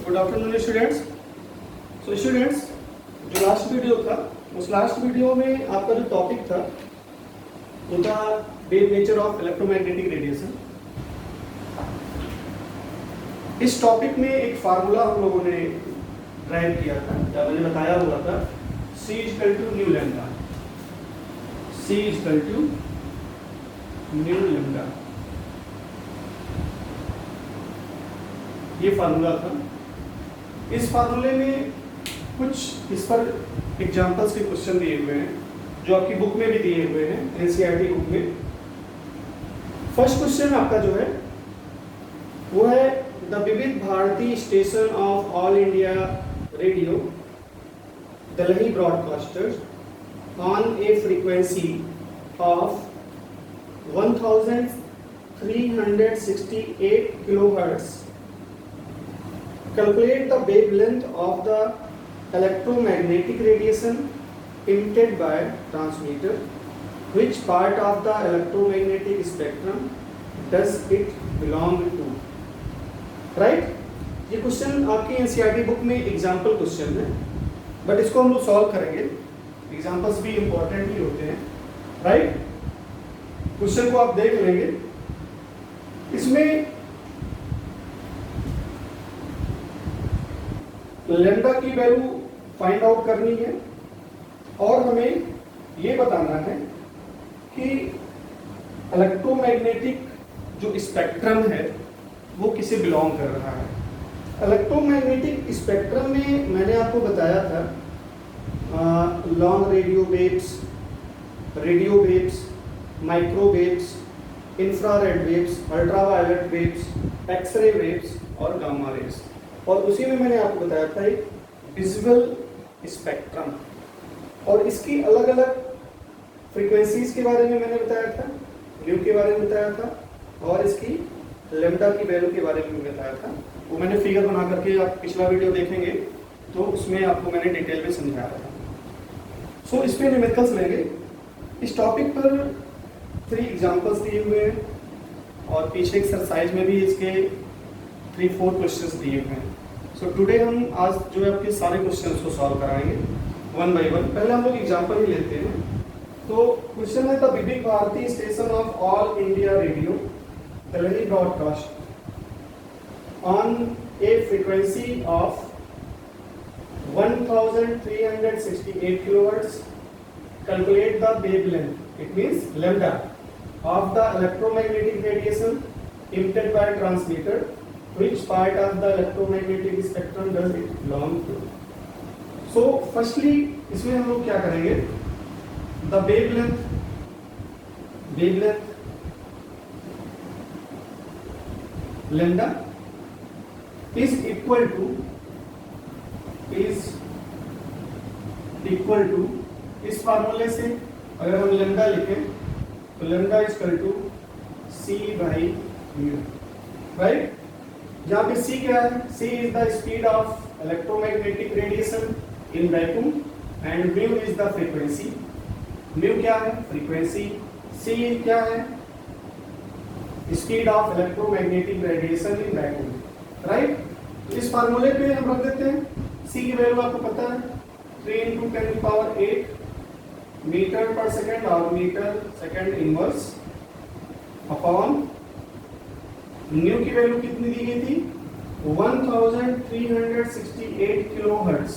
Good afternoon students. So students, जो last video था उस लास्ट वीडियो में आपका जो टॉपिक था वो था wave nature of electromagnetic radiation. इस टॉपिक में एक फार्मूला हम लोगों ने ड्राइव किया था, या मैंने बताया हुआ था C = new lambda. C = new lambda, ये फार्मूला था। इस फार्मूले में कुछ इस पर एग्जांपल्स के क्वेश्चन दिए हुए हैं जो आपकी बुक में भी दिए हुए हैं, एनसीईआरटी बुक में। फर्स्ट क्वेश्चन आपका जो है वो है the Vividh Bharati station of All India Radio Delhi broadcasters on a frequency of 1368 kilohertz. Calculate the wavelength of the electromagnetic radiation emitted by transmitter. Which part of the electromagnetic spectrum does it belong to? Right? ये question आपकी NCERT book में example question है, but इसको हम लोग solve करेंगे। Examples भी important ही होते हैं, राइट? क्वेश्चन को आप देख लेंगे। इसमें लैम्डा की वैल्यू फाइंड आउट करनी है और हमें ये बताना है कि इलेक्ट्रोमैग्नेटिक जो स्पेक्ट्रम है वो किसे बिलोंग कर रहा है। इलेक्ट्रोमैग्नेटिक स्पेक्ट्रम में मैंने आपको बताया था long radio waves, microwaves, infrared waves, ultraviolet waves, x-ray waves और गामा रेज। और उसी में मैंने आपको बताया था एक विजुअल स्पेक्ट्रम, और इसकी अलग अलग फ्रीक्वेंसीज के बारे में मैंने बताया था, न्यू के बारे में बताया था, और इसकी लैम्डा की वैल्यू के बारे में बताया था। वो मैंने फिगर बना करके, आप पिछला वीडियो देखेंगे तो उसमें आपको मैंने डिटेल में समझाया था। सो इस पे न्यूमेरिकल्स लेंगे। इस टॉपिक पर 3 एग्जाम्पल्स दिए हुए हैं और पीछे एक्सरसाइज में भी इसके 3-4 क्वेश्चंस दिए हुए हैं। सो टुडे हम आज जो है आपके सारे क्वेश्चंस को सॉल्व कराएंगे वन बाय वन। पहले हम लोग एग्जांपल ही लेते हैं। तो क्वेश्चन है the Vividh Bharati station of All India Radio Delhi broadcast on a frequency of 1368 kilohertz. Calculate the wavelength, it means lambda, of the electromagnetic radiation emitted by transmitter. Which part of the electromagnetic spectrum does it belong to? So firstly इसमें हम लोग क्या करेंगे, the wavelength lambda is equal to इस फार्मूले से अगर हम लैम्डा लिखें तो lambda is equal to C/μ, right? जहाँ पे C क्या है? C is the speed of electromagnetic radiation in vacuum and mu is the frequency. Mu क्या है? फ्रीक्वेंसी। C क्या है? Speed of electromagnetic radiation in vacuum, right? इस फार्मूले पे हम रख देते हैं। C की वैल्यू आपको पता है 3 × 10⁸ मीटर पर सेकेंड और metre second inverse upon nu की वैल्यू कितनी दी गई थी? 1368 किलोहर्ट्ज।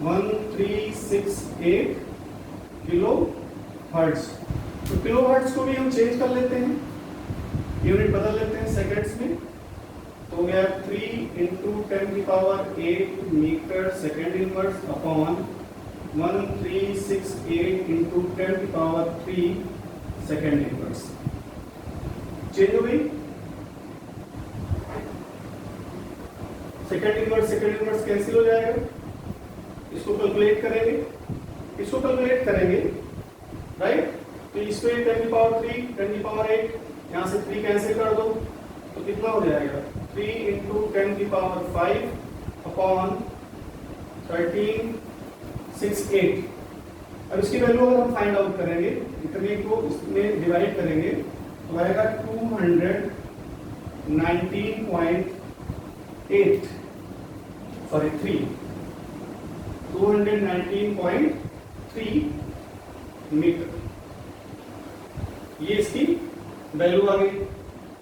1368 किलोहर्ट्ज। तो किलोहर्ट्ज को भी हम चेंज कर लेते हैं, यूनिट बदल लेते हैं सेकंड्स में। तो हो गया 3 × 10⁸ metre second inverse upon 1368 × 10⁻³ second inverse. Change हो गई। सेकेंड इनवर्स कैंसिल हो जाएगा। इसको कैलकुलेट करेंगे, राइट? तो इसमें 10⁻³ 10⁸ यहाँ से 3 कैंसिल कर दो तो कितना हो जाएगा? 3 × 10⁵ अपॉन 1368। अब इसकी वैल्यू अगर हम फाइंड आउट करेंगे, इतने को इसमें डिवाइड करेंगे तो आएगा 219.8 सॉरी 219.3 मीटर, ये इसकी वैल्यू आ गई।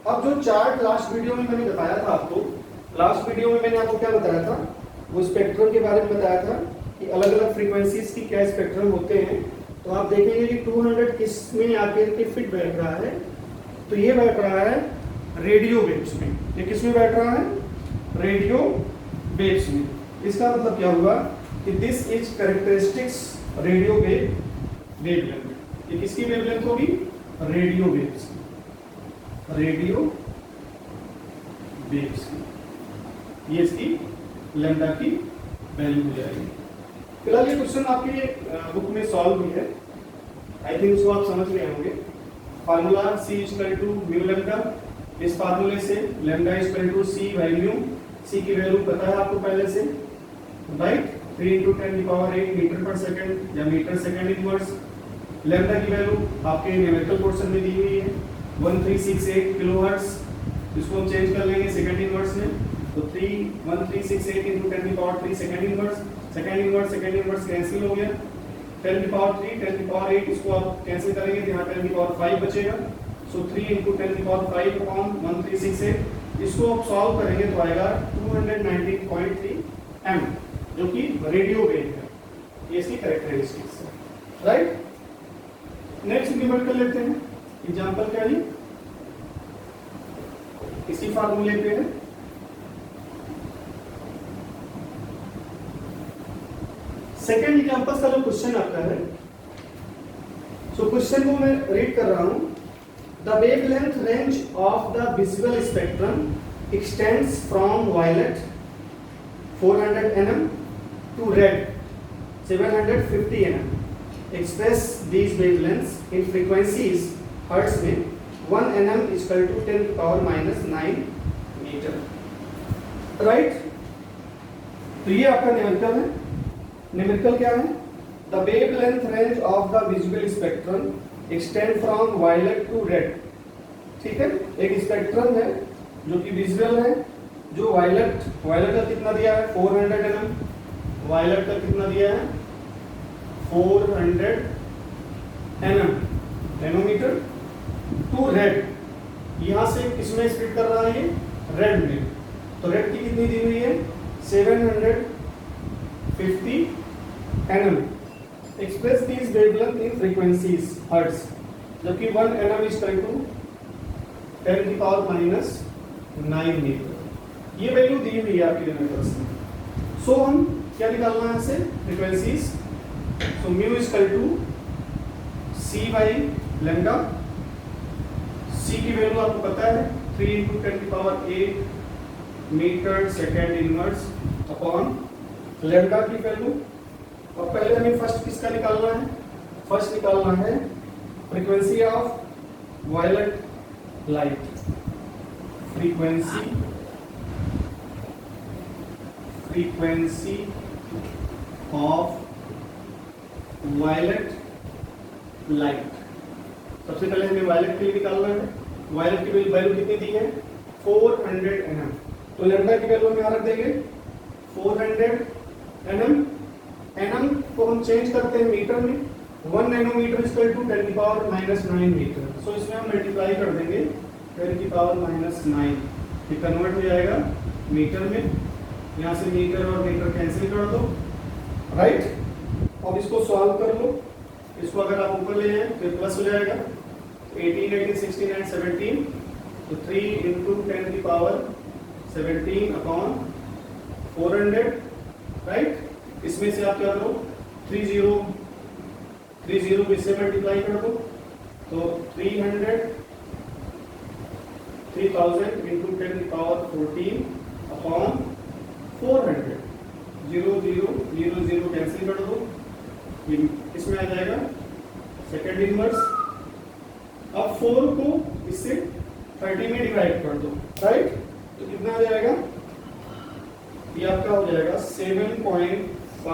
अब जो चार्ट लास्ट वीडियो में मैंने बताया था आपको, लास्ट वीडियो में मैंने आपको क्या बताया था, वो स्पेक्ट्रम के बारे में बताया था कि अलग अलग फ्रीक्वेंसीज की क्या स्पेक्ट्रम होते हैं। तो आप देखेंगे कि 200 किस में आकर के फिट बैठ रहा है, तो ये बैठ रहा है रेडियो वेव्स में। ये किस में बैठ रहा है? रेडियो वेव्स में। इसका मतलब क्या हुआ कि this is characteristics radio wavelength. ये किसकी वेवलेंथ होगी? रेडियो वेव्स की, रेडियो वेव्स की। ये इसकी लैम्डा की वैल्यू हो जाएगी। फिलहाल ये क्वेश्चन आपके बुक में सॉल्व हुई है, आई थिंक उसको आप समझ गए होंगे। Formula C equal to mu lambda, इस फार्मूले से lambda equal to C by mu. C की वैल्यू पता है आपको पहले से, राइट? 3 × 10⁸ मीटर पर सेकंड या मीटर सेकंड इनवर्स। लैम्डा की वैल्यू आपके न्यूमेरिकल पोर्शन में दी हुई है 1368 किलोहर्ट्ज। इसको हम चेंज कर लेंगे सेकंड इनवर्स में, तो 1368 × 10⁻³ second inverse. Second inverse cancel हो गया, 10⁻³ 10⁸ इसको आप कैंसिल करेंगे तो यहाँ 10⁵ बचेगा। सो 3 × 10⁵/1368, इसको आप सॉल्व करेंगे तो आएगा 219.3 m, जो कि रेडियो वेव है। ये इसकी कैरेक्टरिस्टिक्स है, राइट? नेक्स्ट डिवाइड कर लेते हैं। एग्जांपल क्या है? इसी फार्मूले पे है। सेकेंड एग्जांपल का जो क्वेश्चन आपका है, सो क्वेश्चन को मैं रीड कर रहा हूं। The wavelength range of the visual spectrum extends from violet 400 nm to red 750 nm. Express these wavelengths in frequencies hertz में 1 nm is equal to 10⁻⁹ metre, right? तो ये आपका न्यूमेरिकल है। न्यूमेरिकल क्या है? The wavelength range of the visual spectrum extend from violet to red. ठीक है, एक स्पेक्ट्रम है जो कि विजुअल है, जो वायलेट का कितना दिया है? 400 nm। वायलेट का कितना दिया है? 400 nm, नैनोमीटर, टू रेड। यहां से किसमें स्प्लिट कर रहा है? ये रेड में। तो रेड की कितनी दी हुई है? 750 nm। Express these wavelength in frequencies hertz, जबकि 1 nm is equal to 10⁻⁹ metre. ये वैल्यू दी हुई है आपके न्यूमेरिकल्स में। सो हम क्या निकालना है इससे? Frequencies. So mu is equal to C by lambda. C की वैल्यू आपको पता है 3 × 10⁸ metre second inverse upon lambda की वैल्यू। अब पहले हमें फर्स्ट किसका निकालना है? फर्स्ट निकालना है frequency of violet light. Frequency of violet light. सबसे पहले हमें वायलेट के लिए निकालना है। वायलेट की वैल्यू कितनी दी है? 400 nm। तो लैम्डा की वैल्यू हम यहाँ रख देंगे 400 nm। nm को हम चेंज करते हैं मीटर में। 1 nanometre is equal to 10⁻⁹ metre. So इसमें हम मल्टीप्लाई कर देंगे 10⁻⁹। ये कन्वर्ट हो जाएगा मीटर में। यहाँ से मीटर और मीटर कैंसिल कर दो, राइट? अब इसको सॉल्व कर लो। इसको अगर आप ऊपर ले जाएं तो प्लस हो जाएगा 18 18 69 17। तो 3 × 10⁻17 अपॉन 400, राइट? इसमें से आप क्या करो? 30 को इससे मल्टीप्लाई कर दो, तो 3000 × 10⁻14 अपॉन 400। 0 0 0 0 कैंसिल कर दो, इसमें आ जाएगा सेकंड इनवर्स। अब 4 को इससे 30 में डिवाइड कर दो, राइट? तो कितना आ जाएगा? ये आपका हो जाएगा 7.5 ×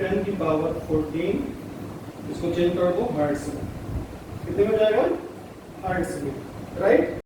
10⁻14। इसको चेंज कर दो हर्ट्ज में। कितने में जाएगा? हर्ट्ज में, राइट?